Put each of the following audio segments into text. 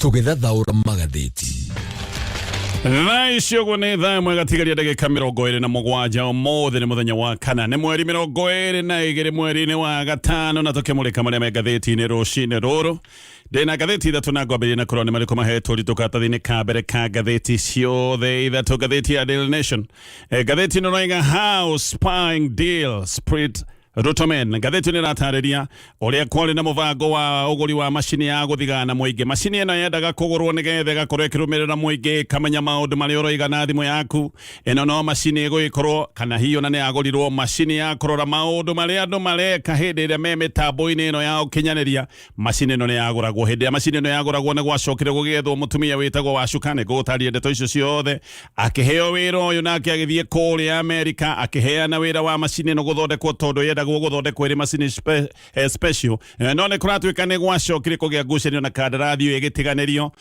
tugethathaura magathiti Thaisho gune thaa imwe gatigaria ndagika 27 umuthi ni muthenya wa kana ni mweri 22 mweri-ini wa gatano na tukimulika maria me ngathiti-ini rucini ruru ndina ngathiti ithatu na ngwambiria na kurwo ni mariku mahetwo rituka tathini ka mbere ka ngathiti ciothe ithatu ngathiti ya Daily Nation ngathiti no noiga how spying deal spread Rotomen, ngathiti ni ratariria uria kwari na muvango wa uguri wa mashini ya guthigana muingi. Mashini eno yendaga kugurwo nigetha igakorwo ikirumirira muingi kamenya maundu maria uroiga na thimu yaku. Eno no mashini iguikorwo kana hiyo na ni agurirwo mashini ya kurora maundu maria andu mareka hindi iria me mitambo-ini eno ya ukinyaniria. Mashini eno ni yaguragwo hindi ya mashini eno yaguragwo ni gwacokire gugethwo mutumia witagwo Wacuka ni gutaria ndeto icio ciothe akiheo wira uyu nake agithie kuria Amerika akiheana wira wa mashini eno guthondekwo tondu yenda guthondekwo iri mashini special no ne kuratuika ni gwacokire kugia ngucanio na kandarathi igitiganirio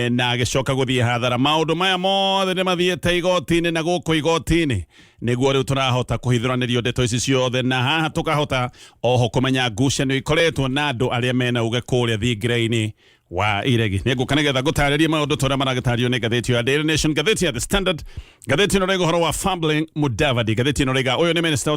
na agicoka guthie hathara. Maundu maya mothe ni mathiete igoti-ini na guku igoti-ini niguo riu turahota kuhithuranirio ndeto ici ciothe na haha tukahota oho kumenya ngucanio ikoretwo na andu aria mena uge kuria thingira-ini wa iregi nigukanegetha gutariria maundu toria maragitario ni ngathiti ya Daily Nation, ngathiti ya The Standard, ngathiti no rego horo wa Fumbling Mudavadi, ngathiti no rega uyu ni minister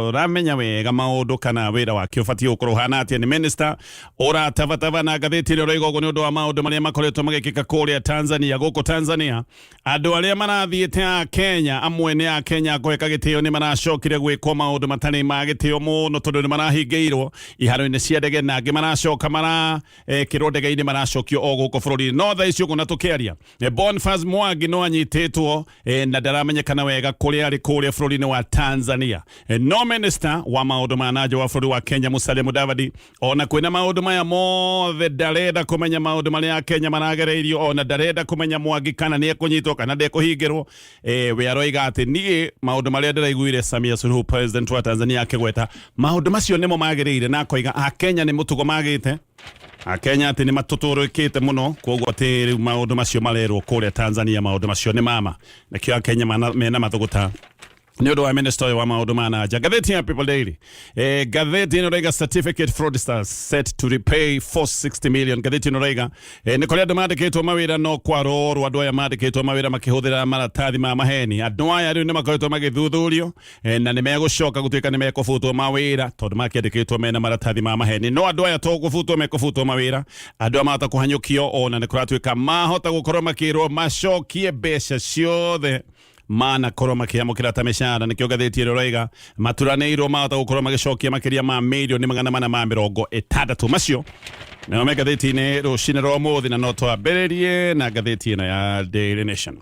uramenya wega maundu kana wira wake ubatie ukorwo hana atia ni minister uratavatava na ngathiti no rego ni undu wa maundu maria makoretwo magikika kuria Tanzania guku Tanzania andu aria marathiite a Kenya amwe ni a Kenya gweka gitio ni maracokire gwikwo maundu matari magitio muno tondu ni marahingeirwo iharo-ini cia ndege na angi maracoka mara kirondege ni maracokio o guko bururi no tha icio kuna tukiaria Boniface Mwangi no anyititwo na ndaramenyekana wega kuria ari kuria bururi-ini wa Tanzania no minister wa maundu ma nanja wa bururi wa Kenya Musalia Mudavadi ona kwina maundu maya mothe ndarenda kumenya maundu maria Kenya maragereirio ona ndarenda kumenya Mwangi kana ni ekunyitwo kana ndekuhingirwo we aroiga ati ni maundu maria ndiraiguire Samia Suluhu president wa Tanzania akigweta maundu macio nimo magereire na koiga a Kenya ni mutugo magite a Kenya ati ni matuturukite muno koguo ati maundu macio marerwo kuria Tanzania maundu macio ni mama na kio a Kenya mena mathuguta ni undu wa minister wa maundu ma nanja. Ngathiti ya People Daily ngathiti no rega certificate fraudsters set to repay 460 million. Ngathiti no rega ni kuria andu mandikitwo mawira no kwarorwo andu aya mandikitwo mawira makihuthira maratathi ma maheni. Andu aya riu ni makoretwo magithuthurio na ni megucoka gutuika ni mekubutwo mawira tondu makiandikitwo mena maratathi ma maheni. No andu aya to kubutwo mekubutwo mawira andu amata kuhanyukio ona ni kuratuika mahota gukorwo makirwo macokie mbeca ciothe mana koroma kiamo kila tameshana nikio ngathiti roiga maturaneiro mahota gukorwo magicokia makiria ma milioni 460 macio na ngathiti-ini rucini rwa umuthi na no twambiririe na ngathiti-ino ya Daily Nation.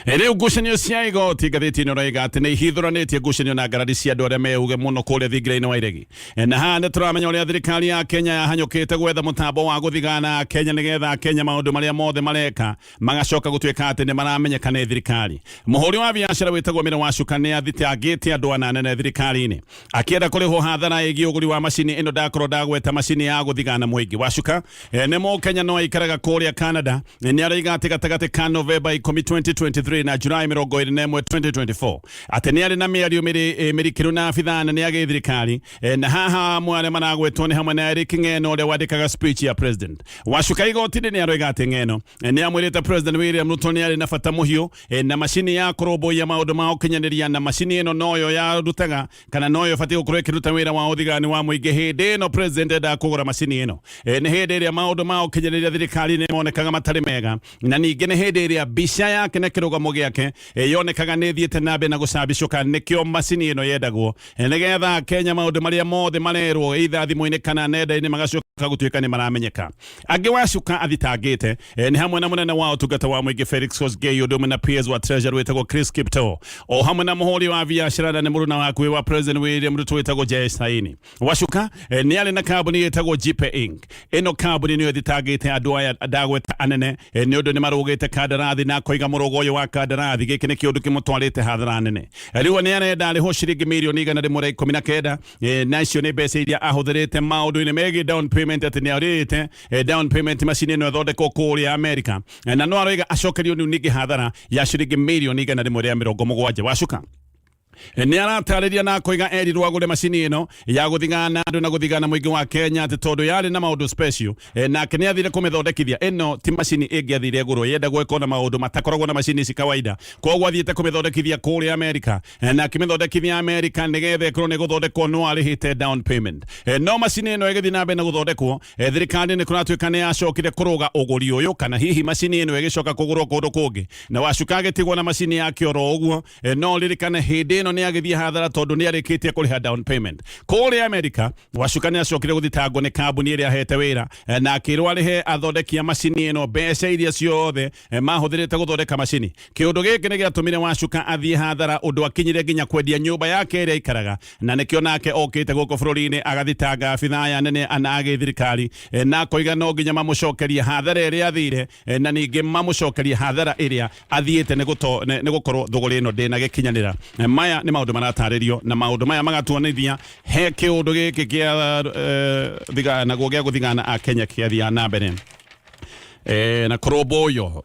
Riu ngucanio cia igoti ngathiti-ini roiga ati ni ihithuranitie ngucanio na ngarari cia andu aria meuge muno kuria thingira-ini wa iregi na haha ni turamenya uria thirikari ya Kenya yahanyukite gwetha mutambo wa guthigana Kenya nigetha Kenya maundu maria mothe mareka magacoka gutuika ati ni maramenyeka ni thirikari. Muhuri wa biashara witagwo Mira Wacuka ni athitangite andu anene thirikari-ini akienda kurihwo hathara igi uguri wa mashini ino ndakorwo ndagweta mashini ya guthigana muingi. Wacuka ni Mukenya no aikaraga kuria Canada ni aroiga ati gatagati ka November 10 2023 na Julai 21 2024 ati ni ari na miario mirikiru na afithana ni age thirikari na haha mware maragwetwo ni hamwe na Eric Ng'eno uria wandikaga speech ya president. Wacuka igoti-ini ni aroiga ati Ng'eno ni amwirite president William Ruto ni ari na bata muhiu na mashini ya kuroboya maundu ma ukinyaniria na mashini ino noyo ya rutaga kana noyo fati gukorwo ikiruta wira wa uthigani wa muingi hindi no president enda kugura mashini ino ni hindi iria maundu ma ukinyaniria thirikari ni monekaga matari mega na ningi ni hindi iria bica yake na kirugamo giake yonekaga ni thiete na mbere na gucambicũka nikio mashini ino yendagwo nigetha Kenya maundu maria mothe marerwo either thimu-ini kana nenda-ini magacoka gutuika ni maramenyeka. Angi Wacuka athitangite ni hamwe na munene wa utungata wa muingi Felix Kosgei udume na PS wa Treasury witagwo Chris Kipto o hamwe na muhuri wa biashara na ni muruna wakwe wa President William Ruto witagwo Saini. Wacuka ni ari na kambuni yitagwo Jipe Inc. Ino kambuni niyo thitangite andu aya ndagweta anene ni undu ni marugite kandarathi na koiga murogoyo wa kandarathi giki ni kiundu kimutwarite hathara nene. Riu ni arenda ariho ciringi milioni 119 na icio ni mbeca iria ahuthirite maundu-ini megi down payment ati ni arite down payment mashini ino thondekwo kuria America na no aroiga acokerio ni ningi hathara ya ciringi milioni 170. Wacuka Ni aratariria na koiga eri rwagure macini ino ya guthigana andu na guthigana muingi wa Kenya ati tondu yari na maundu special na kene athire kumithondekithia ino ti macini ingi athire guru yenda gweka na maundu matakoragwo na macini ci kawaida kogwo athiete kumithondekithia kuri America na kimithondekithia America nigethe ikorwo ni guthondekwo no arihite down payment no macini ino igithi na mbere guthondekwo thirikari ni kuratuika ni yacokire kuruga uguri uyu kana hihi macini ino igicoka kugurwo kundu kungi na wacukage tigwo na macini yake oro uguo no ririkane hindi ino ni agithia hathara tondu ni arikitie kuriha down payment kuri America wacukani acokire guthitangwo ni kambuni iria hete wira na akirwo arihe athondekia macini ino mbeca iria ciothe mahuthirite guthondeka macini kiundu giki ni giatumire wacuka athie hathara undu akinyire nginya kwendia nyumba yake iria ikaraga na nikio nake okite guko bururi-ini agathitanga abithaa nene anage thirikari na koiga no nginya mamucokerie hathara iria athire na ningi mamucokerie hathara iria athiete ni gukorwo thuguri ino ndina gikinyanira maya ni maundu marataririo na maundu maya magatuonithia he kiundu giki kia thigana gwa guthigana a Kenya kiathia na mbere na kuroboyo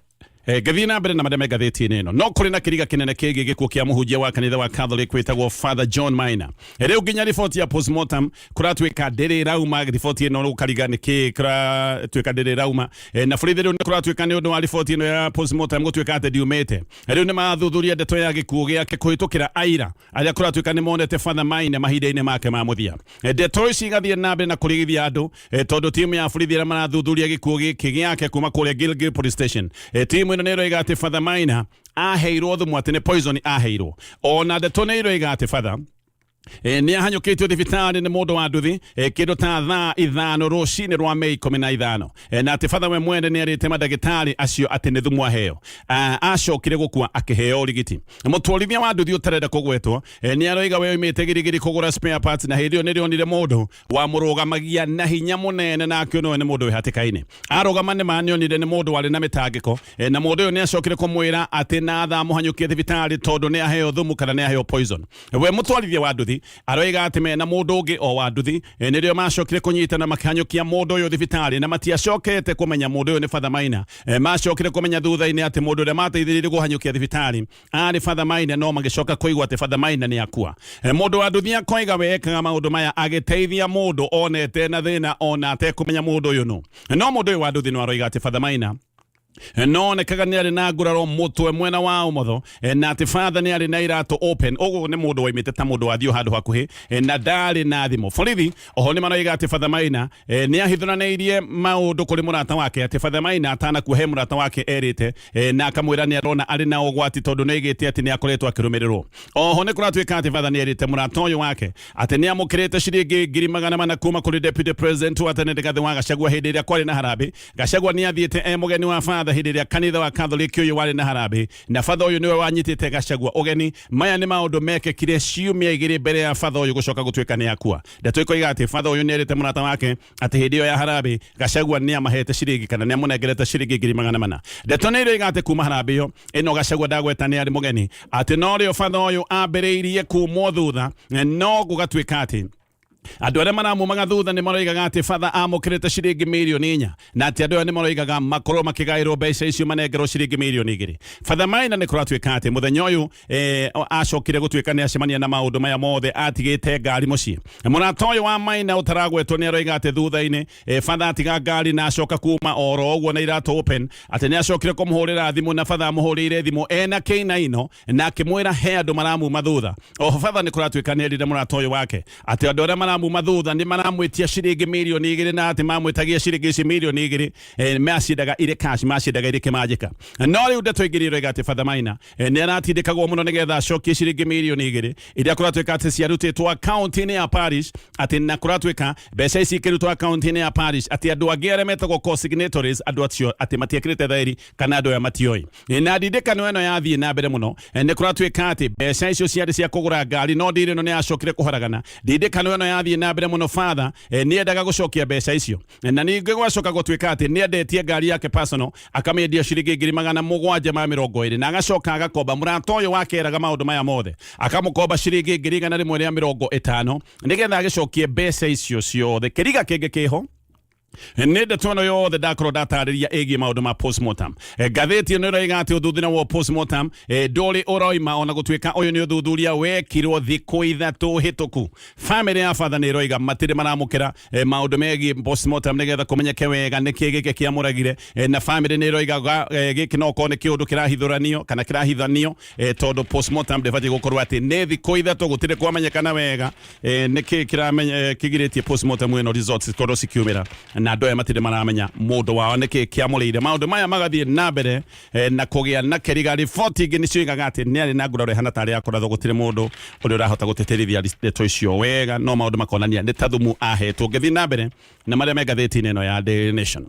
gathi na mbere na madame ngathiti-ini ino no kuri na kiriga kinene kigi gikuo kia muhunjia wa kanitha wa Catholic witagwo Father John Maina riu nginya riboti ya postmortem kuratwika ndiri rauma riboti ino rukariga niki kuratwika ndiri rauma na borithi riu kuratwika ni undu wa riboti ino ya postmortem gutwika ati diumite riu ni mathuthuria ndeto ya gikuo giake kuhitukira aira aria kuratwika ni monete Father Maina mahinda-ini make ma muthia ndeto ici igathie na mbere na kurigithia andu tondu timu ya borithi ira marathuthuria gikuo giki giake kuma kuria Gilgil Police Station timu ino nero igate Father Maina aheirwo thumu ati ni poison aheirwo ona ndeto nero igate Father ni ahanyukitio thibitari ni mundu wa nduthi kindu ta thaa 5 rucini rwa Mei 15 na ati Father we mwene ni arite madagitari acio ati ni thumu aheo acokire gukua akiheo urigiti mutwarithia wa nduthi utarenda kugwetwo ni aroiga we imite girigiri kugura spare parts na hindio nirionire mundu wa murugamagia na hinya munene na akiono ni mundu hatikaine arugama ni manionire ni mundu wari na mitangiko na mundu uyu ni acokire kumwira ati na thaa muhanyukie thibitari tondu ni aheo thumu kana ni aheo poison we mutwarithia wa nduthi aroiga ati mena mundu ungi o wa nduthi nirio macokire kunyitana makihanyukia mundu uyu thibitari na matiacokete kumenya mundu uyu ni Father Maina macokire kumenya thutha-ini ati mundu uria mateithiririe guhanyukia thibitari ari Father Maina no magicoka kuigwa ati Father Maina ni akua mundu wa nduthi akoiga we ekaga maundu maya agiteithia mundu onete na thina ona atekumenya mundu uyu no mundu uyu wa nduthi no aroiga ati Father Maina no nekaga ni ari na nguraro mutwe mwena wa umotho na ati Father ni ari na irato open ugu ni mundu waimite ta mundu wathio handu hakuhi na ndari na thimo borithi oho ni maroiga ati Father Maina ni ahithunanirie maundu kuri murata wake ati Father Maina atana kuhe murata wake erite na akamwira ni arona ari na ugwati tondu ni igite ati ni akoretwo akirumirirwo oho ni kuratwika ati Father ni erite murata uyu wake ati ni amukirite ciringi 100,000 kuma kuri deputy president wa tene Rigathi wa Gachagua hindi iria kwari na harambe Gachagua ni athiete mugeni wa Father hindi iria kanitha wa Catholic uyu wari na harambe na Father uyu niwe wanyitite Gachagua ugeni maya ni maundu mekekire ciumia igiri mbere ya Father uyu gucoka gutwika ni akua ndatwiko iga ati Father uyu ni erite murata wake ati hindi iyo ya harambe Gachagua ni amahete ciringi kana ni amunengerete ciringi 100,000 ndetonero iga ati kuma harambe iyo ino Gachagua dagweta ni ari mugeni ati no rio Father uyu ambiriirie kumwo thutha no gugatwika ati andu aria maramumaga thutha ni maroigaga ati Father amukirite ciringi milioni 4 na ati andu ni maroigaga makorwo makigairwo mbeca icio manengerwo ciringi milioni 2 Father Maina ni kuratwika ati muthenya uyu acokire gutwika ni acemania na maundu maya mothe atigite ngari mucii murata uyu wa Maina utaragwetwo ni aroiga ati thutha-ini Father atiga ngari na acoka kuma oro uguo na irato open ati ni acokire kumuhurira thimu na Father amuhurire thimu ena keina ino na akimwira he andu maramuma thutha oho Father ni kuratwika ni erire murata uyu wake ati andu aria mathutha ni maramwitia ciringi milioni 2 na ati mamwitagia ciringi milioni 2 macindaga ire cash macindaga ire kimajika no riu ndeto igiriro igati Father Maina ni aratindikagwo muno nigetha acokie ciringi milioni 2 iria kuratwika ati ciarutitwo account-ini ya parish ati na kuratwika mbeca ici ikirutwo account-ini ya parish ati andu angi aria metagwo co-signatories andu acio ati matiekirite thairi kana andu aya matioi na ndindikano ino yathie na mbere muno ni kuratwika ati mbeca icio ciari cia kugura ngari no ndiri no ni acokire kuharagana ndindikano ino yathie na mbere muno Father ni endaga gucokia mbeca icio na ningi gwacoka gutwika ati ni endetie ngari yake personal akamendia ciringi 720 na agacoka agakomba murata uyu wake eraga maundu maya mothe akamukomba ciringi 150 nigetha agicokie mbeca icio ciothe kiriga kingi kiho Nenda tuano yo the dakro data ya egi maundu ma postmortem. Ngathiti no roiga ati uthuthura wa postmortem dole oroima ona gutwika uyu ni uthuthuria wekirwo thiku ithatu hituku. Family ya father ni roiga matire maramukira maundu megi postmortem nigetha kumenyeke wega niki gike kiamuragire na family ni roiga giki no kone kiundu kirahithuranio kana kirahithanio tondu postmortem ndebati gukorwo ati ni thiku ithatu gutire kwamenyekana wega niki kigiritie postmortem ino results korwo sikiumira na andå aya matirä maramenya må ndå wao nä kä kä amå rä ire maå ndå maya magathiä na mbere na kå gä a na keriga riboti ingä nä cioigaga atä nä arä na nguraro ihana tarä akorathwo gå tirä må ndå å rä å rahota gå teterithia ndeto icio wega no maå ndå makonania nä ta thumu ahetwo ngä thiä na mbere na marä a me ngathĩti-inĩ ĩno ya Daily Nation.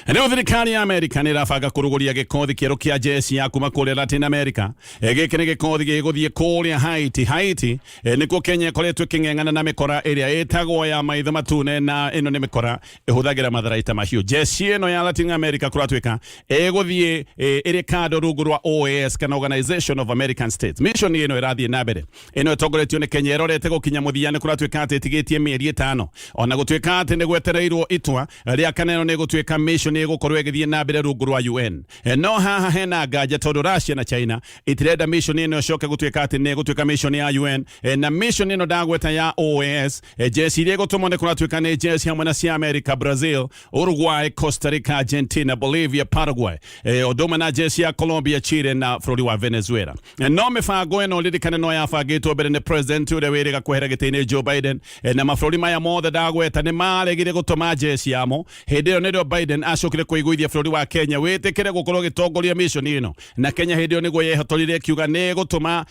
Leo thirikari ya Amerika nä rabanga kuruguria gikothi kieru kia jeshi ya kuma kũrĩa Latin America gĩkĩ nĩ gĩkothi gĩgũthiĩ kũrĩa Haiti nĩkuo Kenya ĩkoretwo ĩkĩng'eng'ana na mĩkora ĩrĩa ĩtagwo ya maitho matune na ĩno nĩ mĩkora ĩhũthagĩra matharaita mahiũ. Jeshi ĩno ya Latin America kũratuĩka ĩgũthiĩ ĩrĩ kando rungu rwa OAS kana Organization of American States. Mission ĩno ĩrathiĩ na mbere ĩno ĩtongoretio nĩ Kenya ĩrorete gũkinya mũthia nĩ kũratuĩka atĩ ĩtigĩtie mĩeri 5 ona gũtuĩka atĩ nĩ gwetereirwo itua rĩa kana ĩno nĩ gũtuĩka mission ĩgũkorwo ĩgĩthiĩ na mbere rungu rwa UN. No haha hena nganja tondũ Russia na China itirenda mission ĩno ĩcoke gũtuĩka atĩ nĩ gũtuĩka mission ya UN na mission ĩno ndagweta ya OAS jeshi iria ĩgũtũmwo nĩ kũratuĩka nĩ jeshi hamwe na cia America, Brazil, Uruguay, Costa Rica, Argentina, Bolivia, Paraguay ũndũmwe na jeshi ya Colombia, Chile na bũrũri wa Venezuela. No mĩbango ĩno ririkane no yabangĩtwo mbere nĩ president ũrĩa wĩrĩga kwehera gĩtĩ-inĩ Joe Biden na mabũrũri maya mothe ndagweta nĩ maregire gũtũma jeshi yamo. Hĩndĩ ĩyo nĩrĩo Biden acokire kuiguithia bũrũri wa Kenya wĩtĩkĩre gũkorwo gĩtongoria mission ĩno na Kenya hĩndĩ ĩyo nĩguo yehotorire kiuga nĩ gũtũma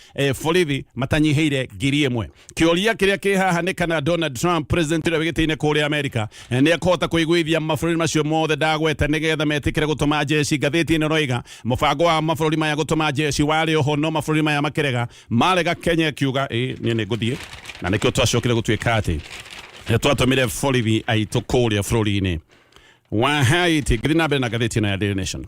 borithi matanyihĩire 1,000. Kĩũria kĩrĩa kĩ haha nĩ kana Donald Trump president ũrĩa wĩ gĩtĩ-inĩ kũrĩa Amerika nĩ akũhota kuiguithia mabũrũri macio mothe ndagweta nĩgetha metĩkĩre gũtũma jeshi. Ngathĩti-inĩ roiga mũbango wa mabũrũri maya gũtũma jeshi warĩ oho no mabũrũri maya makĩrega marega Kenya kiuga niĩ nĩ ngũthiĩ na nĩkĩo twacokire gũtuĩka atĩ twatũmire borithi aitũ kũrĩa bũrũri-inĩ wa Haiti. Ngĩthiĩ na mbere na ngathĩti-ĩno ya Daily Nation.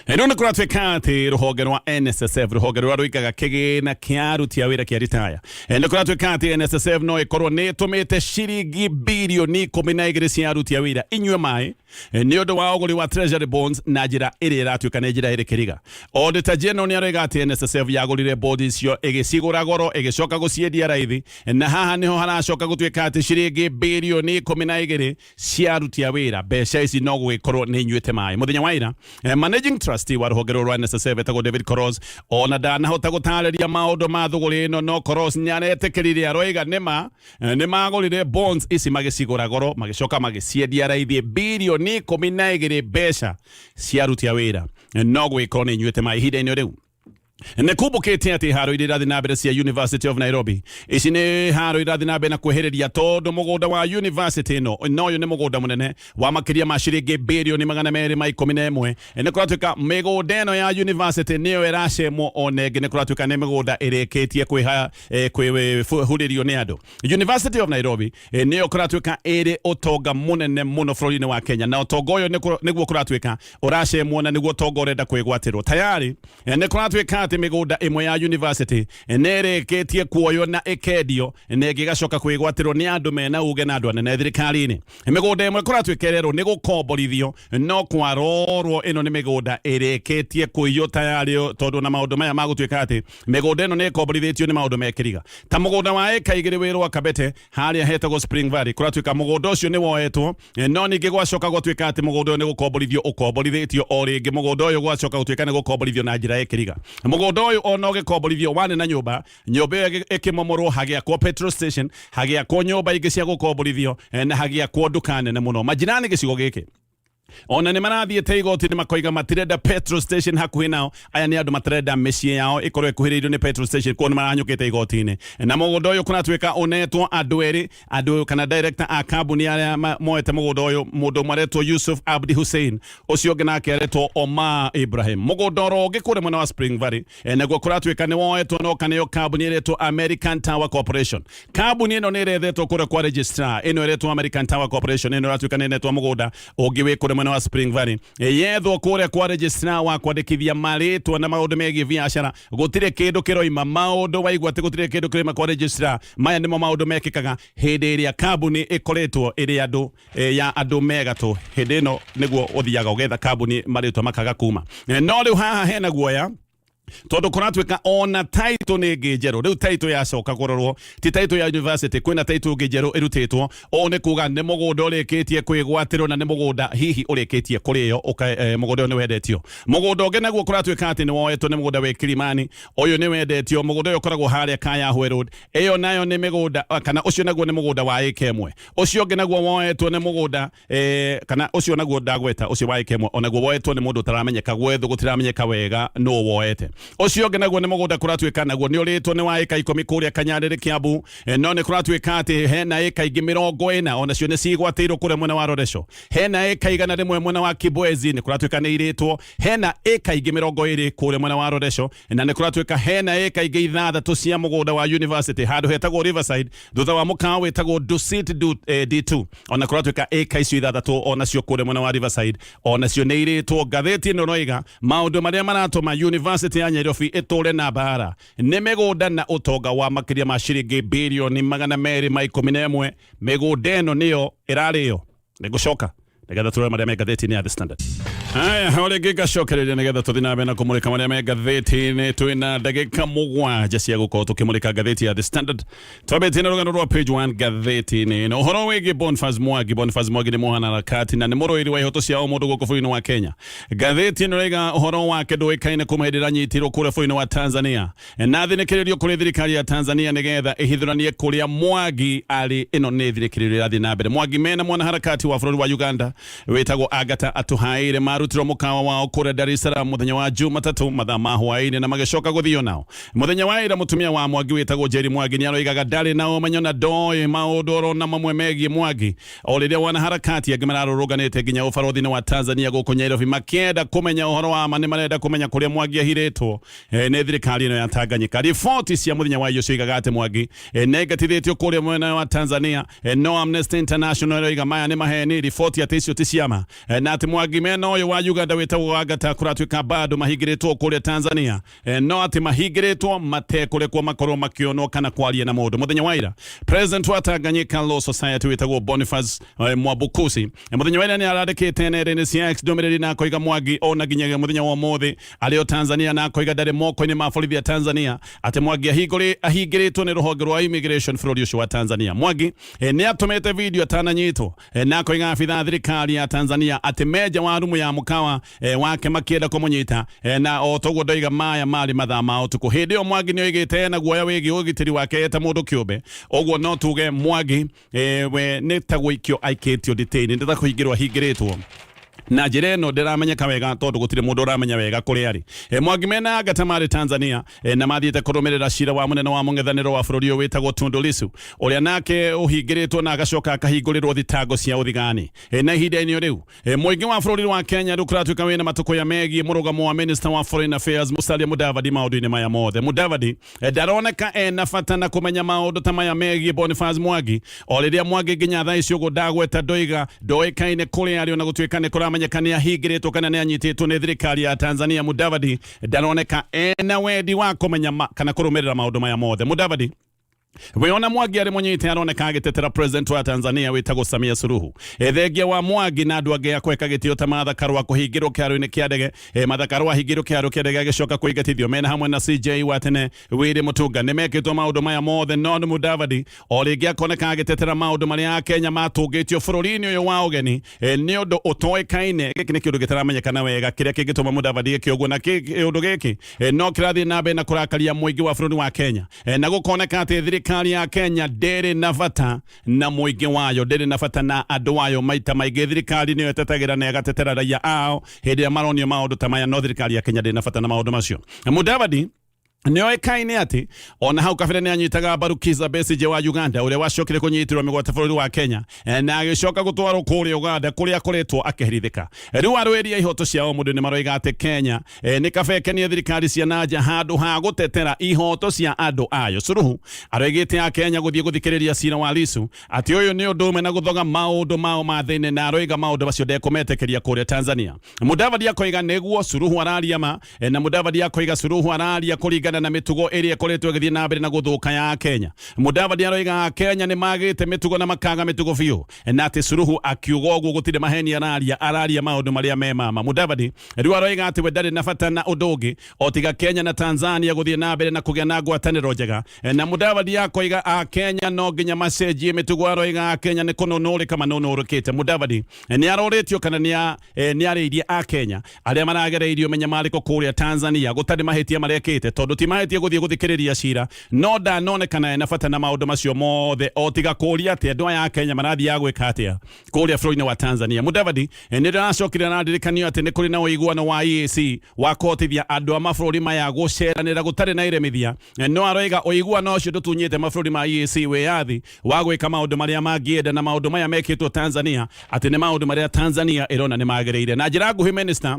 Eno nä kũratuĩka atĩ rũhonge rwa NSSF rũhonge rũrĩa rũigaga kĩgĩna kĩa aruti a wĩra kĩa ritaya nĩ kũratuĩka atĩ NSSF no ĩkorwo nĩ ĩtũmĩte ciringi birioni 12 cia aruti a wĩra inyue maĩ nĩ ũndũ wa ũgũri wa treasury bonds na njĩra ĩrĩa ĩratuĩka nĩ njĩra ĩrĩ kĩriga. Auditor General nĩ aroiga atĩ NSSF yagũrire bondi icio ĩgĩcigũra goro ĩgĩcoka gũciendia raithi na haha nĩho haracoka gũtuĩka atĩ ciringi birioni 12 cia aruti a wĩra mbeca ici no gũgĩkorwo nĩ inyuĩte maĩ. Mũthenya wa ira managing trustee wa rũhonge rwa NSSF etagwo David Koros ona ndanahota gũtarĩria maũndũ ma thũgũrĩ ĩno no Koros nĩaretĩkĩrire aroiga nĩ magũrire bonds ici magĩcigũra goro magĩcoka magĩciendia raithi birioni 12 mbeca cia aruti a wĩra no gũgĩkorwo nĩ inyuĩte maĩ ihinda-inĩ rĩu. Nĩ kumbũkĩte atĩ haro iria irathi na mbere cia University of Nairobi ici nĩ haro irathi na mbere na kwĩhĩrĩria tondũ mũgũnda wa university ĩno no ũyũ nĩ mũgũnda mũnene wa makĩria ma ciringi birioni 211 nĩ kũratuĩka mĩgũnda ĩno ya university nĩyo ĩracemwo ona ĩngĩ nĩ kũratuĩka nĩ mĩgũnda ĩrĩkĩtie kwĩhurĩrio nĩ andũ. University of Nairobi nĩyo kũratuĩka ĩrĩ ũtonga mũnene mũno bũrũri-inĩ wa Kenya na ũtonga ũyũ nĩguo kũratuĩka ũracemwo na nĩguo ũtonga ũrenda kwĩgwatĩrwo tayari nĩ kũratuĩka atĩ mĩgũnda ĩmwe ya university nĩrĩkĩtie kuoywo na ĩkendio na ĩgĩgacoka kwĩgwatĩrwo nĩ andũ mena uge na andũ anene thirikari-inĩ. Mĩgũnda ĩmwe kũratuĩkererwo nĩ gũkomborithio no kwarorwo ĩno nĩ mĩgũnda ĩrĩkĩtie kũiywo tayari tondũ na maũndũ maya magũtuĩka atĩ mĩgũnda ĩno nĩ ĩkomborithĩtio nĩ maũndũ mekĩriga ta mũgũnda wa ĩka 2 wĩrwo Kabete harĩa hetagwo Spring Valley kũratuĩka mũgũnda ũcio nĩ woetwo no ningĩ gwacoka gũtuĩka atĩ mũgũnda ũyũ nĩ gũkomborithio ũkomborithĩtio o rĩngĩ mũgũnda ũyũ gwacoka gũtuĩka nĩ gũkomborithio na njĩra ĩkĩriga. Mũgũnda ũyũ ona ũgĩkomborithio wane na nyũmba ĩyo ĩkĩmomorwo hagĩakwo petrol station hagĩakwo nyũmba ingĩ cia gũkomborithio na hagĩakwo nduka nene mũno. Majirani gĩcigo gĩkĩ ona nĩ marathiĩte igoti-inĩ makoiga matirenda petrol station hakuhĩ nao. Aya nĩ andũ matirenda mĩciĩ yao ĩkorwo ĩkuhĩrĩirio nĩ petrol station kuo nĩ maranyũkĩte igoti-inĩ na mũgũnda ũyũ kũratuĩka ũnetwo andũ kana director a kambuni arĩa moete mũgũnda ũyũ mũndũ ũmwe aretwo Yusuf Abdi Hussein ũcio ũngĩ nake aretwo Omar Ibrahim. Mũgũnda oro ũngĩ kũrĩa mwena wa Spring Valley naguo kũratuĩka nĩ woetwo no kaneo kambuni ĩretwo American Tower Corporation. Kambuni ĩno nĩ ĩrethetwo kũrĩa kwa registrar ĩno ĩretwo American Tower Corporation ĩno ĩratuĩka nĩ ĩnetwo mũgũnda ũngĩ wĩ kũrĩa mwena wa Spring Valley yethwo kuria kwa registrar wa kwandikithia maritwa na maundu megie biashara gutire kindu kiroima maundu waigwa ati gutire kindu kiroima kwa registrar maya nimo maundu mekikaga hindi iria kambuni ikoretwo iri andu ya andu megatu hindi ino niguo uthiaga ugetha kambuni maritwa makaga kuma no riu haha hena guoya tondu kuratwika ona title ni ngejeru riu title ya coka kurorwo ti title ya university kwina title ngejeru irutitwo one kuga ni mugunda ureketie kwigwatirwo na ni mugunda hihi ureketie kuriyo mugunda ni wendetio mugunda ungi naguo kuratwika ati ni woetwo ni mugunda we Kilimani uyu ni wendetio mugunda uyu koragwo haria Kaya Hwe Road iyo nayo ni migunda kana ucio naguo ni mugunda wa ikemwe ucio ungi naguo woetwo ni mugunda kana ucio naguo ndagweta ucio wa ikemwe onaguo woetwo ni mundu utaramenyeka gwetho gutiramenyeka wega no woete ucio ungi naguo ni mugunda kuratwika naguo ni uritwo ni wa eka 10 kuria Kanyarire Kiambu no ni kuratwika ati hena eka 40 ona cio ni cigwatirwo kuria mwena wa Roresho hena eka 100 mwena wa Kibwezi ni kuratwika ni iritwo hena eka 20 kuria mwena wa Roresho na ni kuratwika hena eka 6 cia mugunda wa university handu hetagwo Riverside thutha wa mukawa wetagwo Dusit D2 ona kuratwika eka icio 6 ona cio kuria mwena wa Riverside ona cio ni iritwo ngatheti no noiga maundu maria maratuma university ya Nairobi iture na bara ni migunda na utonga wa makiria ma ciringi bilioni 211 migunda eno niyo irario nigucoka nigetha turore maria me ngatheti-ini ya The Standard aya hore gigacokereria nigetha tuthi na bena kumulika maria me ngatheti-ini twina ndagika mugwanja cia gukorwo tukimulika ngatheti ya The Standard twambite na rugano rwa page 1 ngatheti-ini no horo wigi Boniface Mwangi ni muhanarakati na ni muruiri wa ihoto cia mundu guku bũrũri-inĩ wa Kenya ngatheti ino rega uhoro wake nduikaine kumahindira nyitirwo kuria bũrũri-inĩ wa Tanzania na thinikirerio kuri thirikari ya Tanzania nigetha ihithuranie kuria Mwangi ari ino ni thirikari irathi na mbere Mwangi mena mwanaharakati wa bũrũri wa Uganda wetagwo Agatha atuhaire marutirwo mukawa wao kuria Dar es Salaam muthenya wa Jumatatu mathaa ma hwaini na magicoka guthio nao muthenya wa ira mutumia wa Mwangi wetagwo Jerry Mwangi ni aroigaga ndari nao manyona ndoi maundu oro na mamwe megie Mwangi o riria wanaharakati agimararũrũganĩte nginya ũbarũthi-inĩ wa Tanzania gũkũ Nairobi makĩenda kũmenya ũhoro wa ma nĩ marenda kũmenya kũrĩa Mwangi ahirĩtwo nĩ thirikari ĩno ya Tanganyika riboti cia mũthenya wa iyo cioigaga atĩ Mwangi nĩ aingatithĩtio kũrĩa mwena wa Tanzania no Amnesty International ĩroiga maya nĩ maheni riboti atĩ icio ti ciama na atĩ Mwangi mena ũyũ wa Uganda wetagwo Agatha kũratwĩka bado mahingĩrĩtwo kũrĩa Tanzania no atĩ mahingĩrĩtwo matekũrekwo makorwo makĩonwo kana kwaria na mũndũ muthenya wa ira president wa Tanganyika Law Society wetagwo Boniface Mwabukusi muthenya wa ira nĩ arandĩkĩte nenda-inĩ cia X ndũmĩrĩri na koiga Mwangi ona nginyagia muthenya wa ũmũthĩ arĩ o Tanzania na koiga ndarĩ moko-inĩ ma borithi ya Tanzania atĩ Mwangi ahingĩrĩtwo nĩ rũhonge rwa immigration bũrũri ũcio wa Tanzania Mwangi nĩ atũmĩte video atananyitwo na koiga abitha thirikari ya Tanzania atĩ meja wa rumu ya mukawa wake makĩenda kũmũnyita na o toguo ndoiga maya marĩ mathaa ma ũtukũ hĩndĩ ĩyo Mwangi nĩ oigĩte na guoya wĩgiĩ ũgitĩri wake ta mũndũ kĩũmbe ũguo no tuge Mwangi we nĩ ta gũikio aikĩtio nditĩini nĩ ta kũhingĩrwo ahingĩrĩtwo na njĩra ĩno ndĩramenyeka wega tondũ gũtirĩ mũndũ ũramenya wega kũrĩa arĩ Mwangi mena Agatha marĩ Tanzania na mathiĩte kũrũmĩrĩra cira wa mũnene wa mũng'ethanĩro wa bũrũri ũyũ wĩtagwo Tundu Lissu ũrĩa nake ũhingĩrĩtwo na agacoka akahingũrĩrwo thitango cia ũthigani na ihinda-inĩ rĩu mũingĩ wa bũrũri wa Kenya rĩu kũratwĩka wĩna matũkũya megiĩ mũrũgamo wa Minister wa Foreign Affairs Musalia Mudavadi maũndũ-inĩ maya mothe Mudavadi ndaroneka ena bata na kũmenya maũndũ ta maya megiĩ Boniface Mwangi o rĩrĩa Mwangi nginya thaa icio ũguo ndagweta ndoiga ndoĩkaine kũrĩa arĩ ona gũtuĩka nĩ kũramenyeka nĩ ahingĩrĩtwo kana nĩ anyitĩtwo nĩ thirikari ya Tanzania Mudavadi ndaroneka ena wendi wa kũmenya kana kũrũmĩrĩra maũndũ maya mothe Mudavadi we ona Mwangi arĩ mũnyite aroneka agĩtetera president wa Tanzania wĩtagwo Samia Suluhu thengia wa Mwangi na andũ angĩ akweka gĩtĩo ta Martha Karua kũhingĩrwo kĩharo-inĩ kĩa ndege Martha Karua ahingĩrwo kĩharo kĩa ndege agĩcoka kũingatithio mena hamwe na CJ wa tene Wĩrĩ Mũtunga nĩ mekĩtwo maũndũ maya mothe no Mudavadi o rĩngĩ akoneka agĩtetera maũndũ marĩa Akenya matũngĩtio bũrũri-inĩ ũyũ wa ũgeni nĩ ũndũ ũtoĩkaine gĩkĩ nĩ kĩũndũ gĩtaramenyekana wega kĩrĩa kĩngĩtũma Mudavadi eke ũguo na kĩũndũ gĩkĩ no kĩrathiĩ na mbere na kũrakaria mũingĩ wa bũrũri wa Kenya na gũkoneka atĩ thirikari ya Kenya ndĩrĩ na bata na mũingĩ wayo ndĩrĩ na bata na andũ wayo maita maingĩ thirikari nĩyo ĩtetagĩra na ĩgatetera raia ao hĩndĩ ĩrĩa maronio maũndũ ta maya no thirikari ya Kenya ndĩrĩ na bata na maũndũ macio Mudavadi nioekaine ati ona hau kabere ni anyitaga mbaru Kizza Besigye wa Uganda uria wacokire kunyitirwo migwate bũrũri wa Kenya na agicoka gutwarwo kuria Uganda kuria akoretwo akĩherithĩka. Riu arũĩria ihoto ciao mũndũ nĩ maroiga atĩ Kenya nĩ kabekenie thirikari cia nanja handũ ha gutetera ihoto cia andũ ayo. Suluhu aroigĩte a Kenya gũthiĩ gũthikĩrĩria cira wa Lissu atĩ ũyũ nĩ ũndũ ũmwe na gũthoga maũndũ mao ma thĩinĩ na aroiga maũndũ macio ndekũmetĩkĩria kuria Tanzania. Mudavadi akoiga nĩguo Suluhu araria ma na Mudavadi akoiga Suluhu araria kũringana na mitugo ĩrĩa ĩkoretwo ĩgĩthiĩ na mbere na gũthũka ya Kenya. Mudavadi aroiga Kenya nĩ magĩte mitugo na makaga mitugo biũ na atĩ Suluhu akiuga ũguo gũtirĩ maheni araria maũndũ marĩa me mama. Mudavadi rĩu aroiga atĩ we ndarĩ na bata na ũndũ ũngĩ o tiga Kenya na Tanzania gũthiĩ na mbere na kũgĩa na ngwatanĩro njega. Na Mudavadi akoiga a Kenya no nginya macenjie mitugo. Aroiga Kenya nĩ kũnũnũrĩka manũnũrĩkĩte. Mudavadi nĩ arorĩtio kana nĩ arĩirie a Kenya arĩa maragereirio menyamarĩko kũrĩa Tanzania gũtarĩ mahĩtia marekĩte tondũ ti mahĩtia gũthiĩ gũthikĩrĩria cira no ndanonekana ena bata na maũndũ macio mothe o tiga kũria atĩ andũ aya a Kenya marathiĩ gwĩka atĩa kũrĩa bũrũri-inĩ wa Tanzania. Mudavadi nĩ ndĩracokire na ndirikanio atĩ nĩ kũrĩ na ũiguano wa EAC wa kũhotithia andũ a mabũrũri maya gũceranĩra gũtarĩ na iremithia. No aroiga ũiguano ũcio ndũtunyĩte mabũrũri ma EAC wĩyathi wa gwĩka maũndũ marĩa mangĩenda na maũndũ maya mekĩtwo Tanzania atĩ nĩ maũndũ marĩa Tanzania ĩrona nĩ magĩrĩire. Na njĩra nguhĩ minister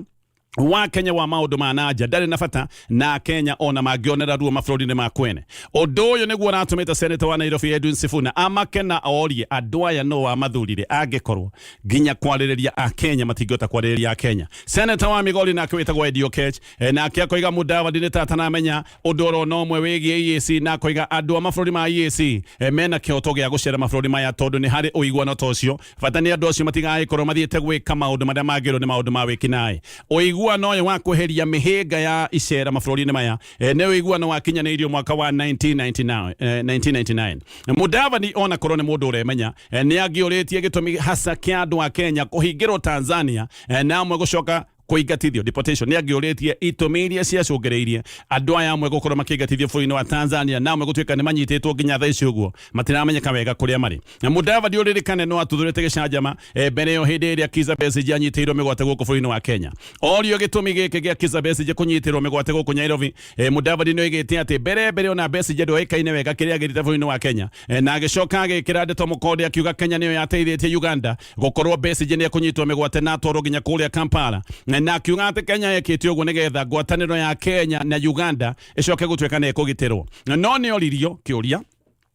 wa Kenya wa maũndũ ma nanja ndarĩ na bata na Kenya ona mangĩonera ruo mabũrũri-inĩ ma kwene. Ũndũ ũyũ nĩguo ũratũmĩte senator wa Nairobi Edwin Sifuna amakena orie andũ aya no amathurire angĩkorwo nginya kwarĩrĩria a Kenya matingĩhota kwarĩrĩria a Kenya. Senator wa Migori nake wĩtagwo Eddie Oketch nake akoiga Mudavadi nĩ tatanamenya ũndũ oro no ũmwe wĩgiĩ EAC na akoiga andũ a mabũrũri ma EAC mena kĩhoto gĩa gũcera mabũrũri maya tondũ nĩ harĩ ũiguano ta ũcio. Bata nĩ andũ acio matigagĩkorwo mathiĩte gwĩka maũndũ marĩa magĩrĩirwo nĩ maũndũ ma wĩkinaĩ. Ũiguano ũyũ wa kweheria mĩhĩnga ya icera mabũrũri-inĩ maya nĩ ũiguano wakinyanĩirio mwaka wa 1999. Mudavadi ona korwo nĩ mũndũ ũremenya nĩ angĩũrĩtie gĩtũmi hasa kĩa andũ a Kenya kũhingĩrwo Tanzania na amwe gũcoka kũingatithio deportation. Nĩ angĩũrĩtie itũmi iria ciacũngĩrĩirie andũ aya amwe gũkorwo makĩingatithio bũrũri-inĩ wa Tanzania na amwe gũtuĩka nĩ manyitĩtwo nginya thaa ici ũguo matiramenyeka wega kũrĩa marĩ. Mudavadi ũrĩrĩkane no atuthũrĩte gĩcanjama mbere ĩyo hĩndĩ ĩrĩa Kizza Besigye anyitĩirwo mĩgwate gũkũ bũrũri-inĩ wa Kenya. Orio gĩtũmi gĩkĩ gĩa Kizza Besigye kũnyitĩrwo mĩgwate gũkũ Nairobi, Mudavadi nĩ oigĩte atĩ mbere ona Besigye ndoĩkaine wega kĩrĩa agĩrĩte bũrũri-inĩ wa Kenya na agĩcoka agĩkĩra ndeto mũkonde akiuga Kenya nĩyo yateithĩtie Uganda gũkorwo Besigye nĩ ekũnyitwo mĩgwate na atwarwo nginya kũrĩa Kampala na akiuga atĩ Kenya yekĩte ũguo nĩgetha ngwatanĩro ya Kenya na Uganda ĩcoke gũtuĩka nĩ ekũgitĩrwo. No nĩ oririo kĩũria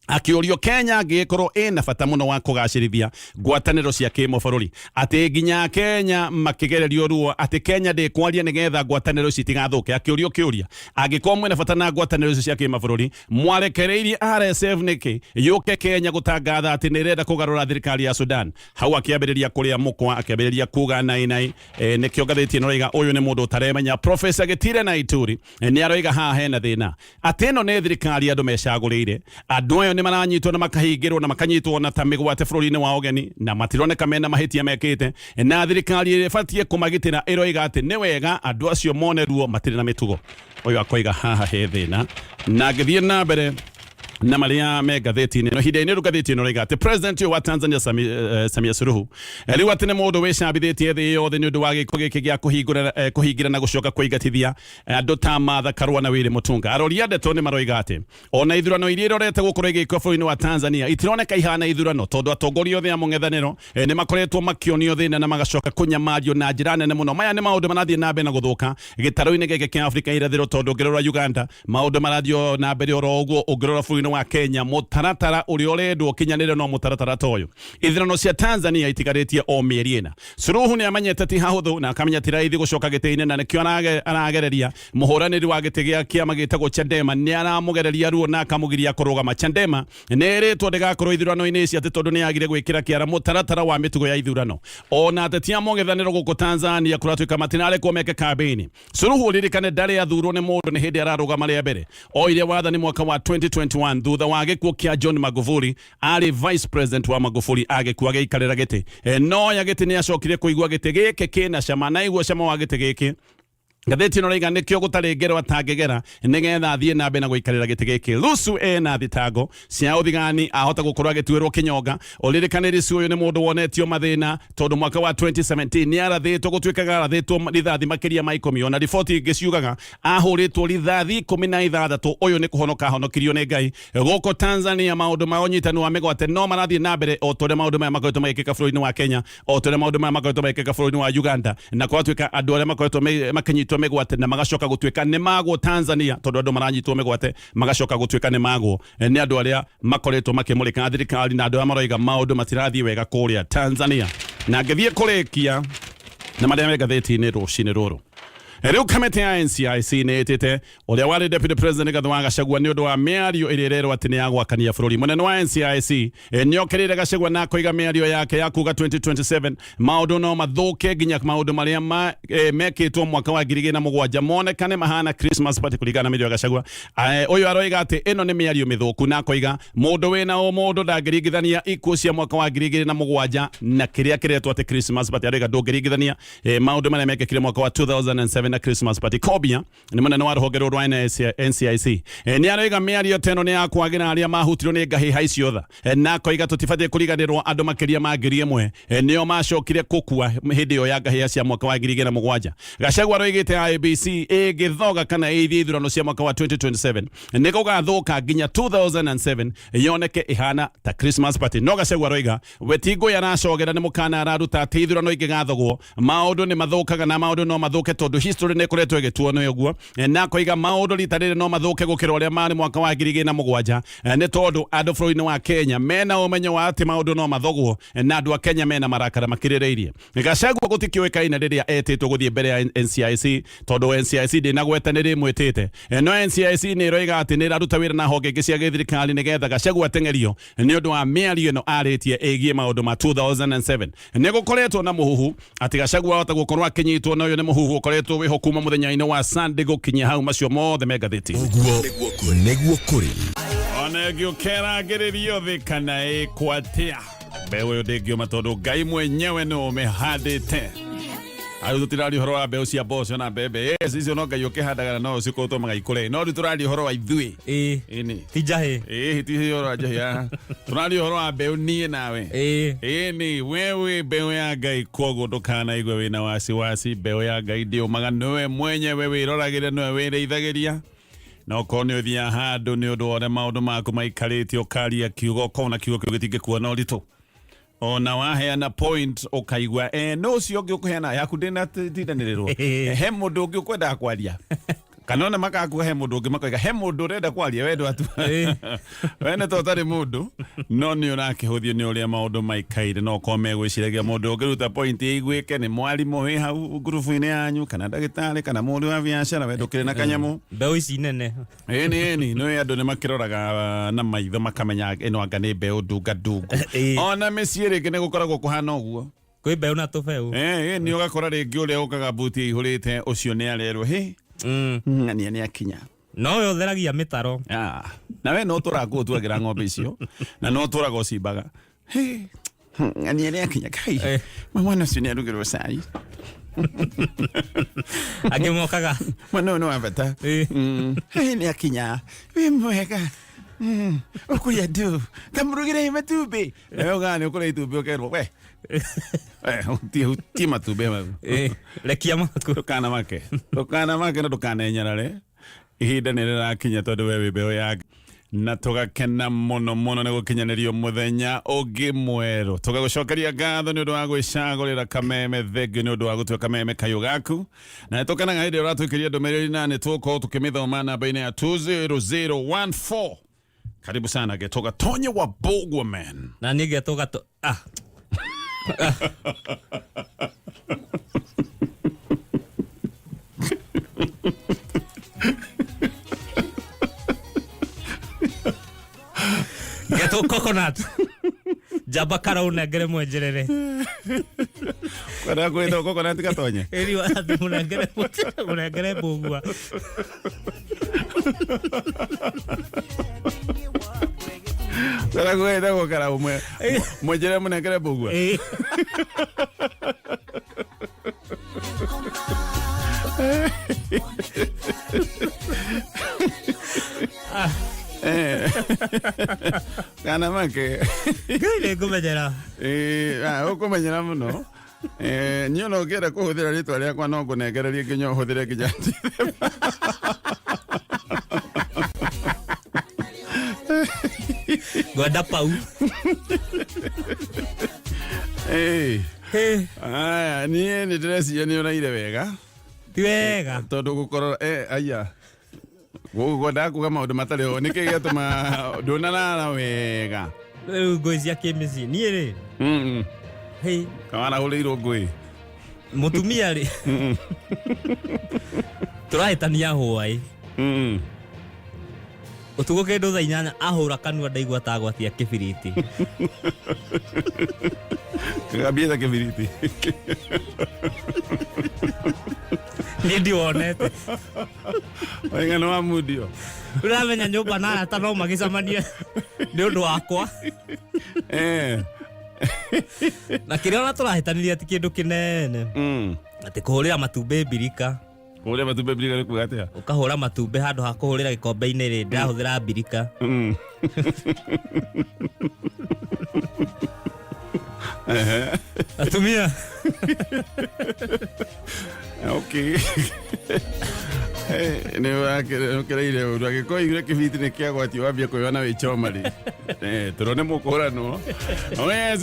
akĩũrio Kenya angĩkorwo ĩna bata mũno wa kũgacĩrithia ngwatanĩro cia kĩmabũrũri atĩ nginya Kenya makĩgererio ruo atĩ Kenya ndĩkwaria nĩgetha ngwatanĩro ici itigathũke. Akĩũrio kĩũria angĩkorwo mwĩna bata na ngwatanĩro ici cia kĩmabũrũri mwarekereirie RSF nĩkĩ yũke Kenya gũtangatha atĩ nĩ ĩrenda kũgarũra thirikari ya Sudan. Hau akĩambĩrĩria kũrĩa mũkwa akĩambĩrĩria kuga nainai nĩkĩo ngathĩti ĩno ĩroiga ũyũ nĩ mũndũ ũtaremenya. Professor Gitire na Ituri nĩ aroiga haha hena thĩna atĩ ĩno nĩ thirikari andũ mecagũrĩire. Andũ aya nĩ maranyitwo na makahingĩrwo na makanyitwo na ta mĩgwate bũrũri-inĩ wa ũgeni na matironeka mena mahĩtia mekĩte na thirikari ĩbatiĩ kũmagitĩra ĩroiga atĩ nĩ wega andũ acio moneruo matirĩ na mĩtugo. Ũyũ akoiga haha he thĩna na ngĩthiĩ na mbere na maria me ngathĩti-inĩ no hĩndĩ-inĩ rĩu ngathĩti ĩno roiga atĩ president wa Tanzania Samia Suluhu rĩu atĩ nĩ mũndũ wĩcambithĩtie thĩ yothe nĩ ũndũ wa gĩko gĩkĩ gĩa kũhingĩra na gũcoka kũingatithia andũ ta Martha Karua na Willy Mutunga. Aroria ndeto nĩ maroiga atĩ ona ithurano iria irorete gũkorwo igĩkwo bũrũri-inĩ wa Tanzania itironeka ihana ithurano tondũ atongoria othe a mũng'ethanĩro nĩ makoretwo makĩonio thĩna na magacoka kũnyamario na njĩra nene mũno. Maya nĩ maũndũ marathiĩ na mbere na gũthũka gĩtarũ-inĩ gĩkĩ kĩa Afrika irathĩro tondũ ũngĩrora Uganda maũndũ marathiĩ na mbere oro ũguo ũngĩrora bũrũri wa Kenya mũtaratara ũrĩa ũrendwo kinyanĩre no mũtaratara ta ũyũ. Ithurano cia Tanzania itigarĩtie o mĩeri ĩna. Suluhu nĩ amenyete ti hahũthũ na akamenya ti raithi gũcoka gĩtĩ-inĩ na nĩkĩo aragereria mũhũranĩri wa gĩtĩ gĩa kĩama gĩtagwo Chadema nĩ aramũgereria ruo na akamũgiria kũrũgama. Chadema nĩ ĩrĩtwo ndĩgakorwo ithurano-inĩ ici atĩ tondũ nĩ yagire gwĩkĩra kĩara mũtaratara wa mĩtugo ya ithurano. Ona ateti a mũng'ethanĩro gũkũ Tanzania kũratuĩka matinarĩkwo meke kambĩini. Suluhu ũririkane ndarĩ athurwo nĩ mũndũ nĩ hĩndĩ ararũgama rĩa mbere oire wathani mwaka wa 2021 thutha wa gĩkuũ kĩa John Magufuli arĩ vice president wa Magufuli agĩkua agĩikarĩra gĩtĩ. No ya gĩtĩ nĩ acokire kũigua gĩtĩ gĩkĩ kĩna cama na igua cama wa gĩtĩ gĩkĩ Ngathiti no raiga nikio gutari ngero atangegera nigetha athie na mbe na guikarira giti giki Lusu na thitango cia uthigani ahota gukorwa agituirwo kinyonga olirikaniri su uyu ni mundu wonetio mathina tondu mwaka wa 2017 ni arathitwo gutwikaga arathitwo rithathi makiria ma 10 ona riboti ngiciugaga ahuritwo rithathi 16 uyu ni kuhonoka honokirio ni Ngai goko Tanzania maundu ma unyitanu wa migwate no marathie na mbere o tore maundu ma makoretwo magikika bururi-ini wa Kenya o tore maundu ma makoretwo magikika bururi-ini wa Uganda na kwatwika andu aria makoretwo makinyitwo migwate na magacoka gutwika ni magwo Tanzania tondu andu maranyitwo migwate magacoka gutwika ni magwo ni andu aria makoretwo makimulika thirikari na andu aria maroiga maundu matirathie wega kuria Tanzania na ngithie kurikia na maria me ngathiti-ini rucini ruru Riu kamete ya NCIC ni itite uria wari deputy president Gachagua ni undu wa Miario irererwo ati ni ya Gwakania bururi munene wa NCIC ni okirire Gachagua na koiga Miario yake ya kuga 2027 maundu no mathuke nginya maundu maria mekitwo mwaka wa 2007 monekane mahana Christmas party kuligana na Miario Gachagua uyu aroiga ati ino ni Miario mithuku na koiga mundu wina o mundu ndangirigithania ikuo cia mwaka wa 2007 na kiria kiretwo ati Christmas party aroiga ndungirigithania maundu maria mekikire mwaka wa 2007 na Christmas party Kobia ni munene wa ruhonge rwa NCIC ni aroiga Miario teno ni akwagira aria mahutirwo ni ngahi haiciotha na koiga tutibatie kuriganirwo andu makiria ma 1000 nio macokire kukua hindi yo ya ngahi cia mwaka wa 2007 Gachagua aroigite IBC igithoga kana ithithurano cia mwaka wa 2027 niko gathuka nginya 2007 yoneke ihana ta Christmas party no Gachagua aroiga wetingo yaracogera ni mukana araruta ati ithurano igigathogwo maundu ni mathukaga na maundu no mathuke tondu history ne kuretwo igituono uguo na koiga maundu ritarire no mathuke gukira uria mari mwaka wa 2007 ni tondu andu bururi-ini wa Kenya mena umenyo wa ati maundu no mathogwo na andu a Kenya mena marakara makirireirie Gachagua gutikiuikaine riria etitwo guthie mbere ya NCIC tondu NCIC ndinagwetanire mwitite no NCIC ni roiga ati ni raruta wira na honge ingi cia githirikari nigetha Gachagua tengerio ni undu wa Miario no aritie egie maundu ma 2007 ni gukoretwo na muhuhu ati Gachagua hota gukorwa kinyitwo na uyu ni muhuhu ukoretwo wiho kuma muthenya-ini wa Sunday gukinya hau macio mothe megathiti niguo kuri ona giukeragererio thi kana ikwatia bewe ndingio matondu Ngai mwenyewe no mehandite ayo tutirari horo wa beo cia boso na bebe icio no Ngai ukihandaga no cikoto magaikure no turari horo wa ithui ini tijahe ti horo wa jahe turari horo wa beo nie nawe ini wewe beo ya Ngai kogo ndukana igwe wina wasi beo ya Ngai ndio maganowe mwenyewe wiroragire no wireithagiria no konyo thia handu ni undu ore maundu maku maikarite ukaria kiugo kona kiugo kiugitinge kuona uritu ona waheana point ukaigwa no cio ngiukuheana yaku ndina tindaniriro he mundu ungi ukwenda kwaria kanona makaku he mundu ungi makoiga he mundu urenda kwaria wendo atu wene to tari mundu no ni urakihuthio ni uria maundu maikaire no kome gwiciragia mundu ungiruta point igwike ni mwarimu wi hau grupu-ini yanyu kana ndagitari kana mundu wa biashara wendo kire na kanyamu mbeu ici nene eni no andu ni makiroraga na maitho makamenya ino anga ni mbeu ndungu ona meciiri kine gukoragwo kuhana uguo kwi mbeu na tubeu ni ugakora ringi uria ukaga buti ihurite ucio ni arerwo he ng'ania ni akinya no yo theragia mitaro na we no turaga tuagira ng'ombe icio na no turaga ucimbaga ng'ania ni akinya kai mwana cio ni arugirwo cai agimokaga mwana no abata ni akinya we mwega ukuya du tamrugire matumbi leo gani ukule itumbi ukerwo we ti matumbi ma lekia maku tukana make no tukana nyarare ihinda ni rirakinya tondu we wibeo ya na tugakena muno ni gukinyanirio muthenya ungi mweru tugagucokeria ngatho ni undu wa gwicagurira kameme thengio ni undu wa gutwe kameme kayu gaku na tukanaga hindi uratwikiria ndumiriri na ni tuko tukimithoma namba-ini ya 20014 karibu sana getoga Tonye wa Mbugua man na ni getoga geto coconut jabakara unegere mwenjerere kwa kwenda coconut Gatonye eri wa unegere Mbugua Sara kwenda gukara umwe mwenjere munegere Mbugua Kana make. Gile kumenyera. Ukumenyera muno. Niyo no ngera kuhuthira ritwa riakwa no ngunegererie nginya uhuthire nginya Gwenda pau. Aya, niĩ nĩ ndĩreciria nĩ ũraire wega. Ti wega. Tondũ gũkorwo aya. Gũkwendaga kuuga maũndũ matarĩ ho nĩkĩ gĩatũma ndũnarara wega. Rĩu ngũĩ cia kĩmĩciĩ niĩ rĩ. Kawana hũrĩirwo ngũĩ. Mũtumia rĩ. Tũrahĩtania hwaĩ. Ũtukũ kĩndũ thaa 8 ahũra kanua ndaigua ta agwatia kĩbiriti. Kagambia ta kĩbiriti. Nĩ ndionete. Wenga no amudio. Ũramenya nyũmba na arata no magĩcamania nĩ ũndũ wakwa. Na kĩrĩa ona tũrahĩtanirie ti kĩndũ kĩnene. Atĩ kũhũrĩra matumbĩ mbirika. Kũhũrĩra matumbĩ mbirika nĩ kuuga atĩa? Ũkahũra matumbĩ handũ ha kũhũrĩra gĩkombe-inĩ rĩ ndĩrahũthĩra mbirika. Atumia. Okay. Nĩ wakĩreire ũndũ agĩkorwo igire kĩbiriti nĩ kĩagwatio wambia kwĩona wĩ choma rĩ. Tũrone mũkũranwo. Oye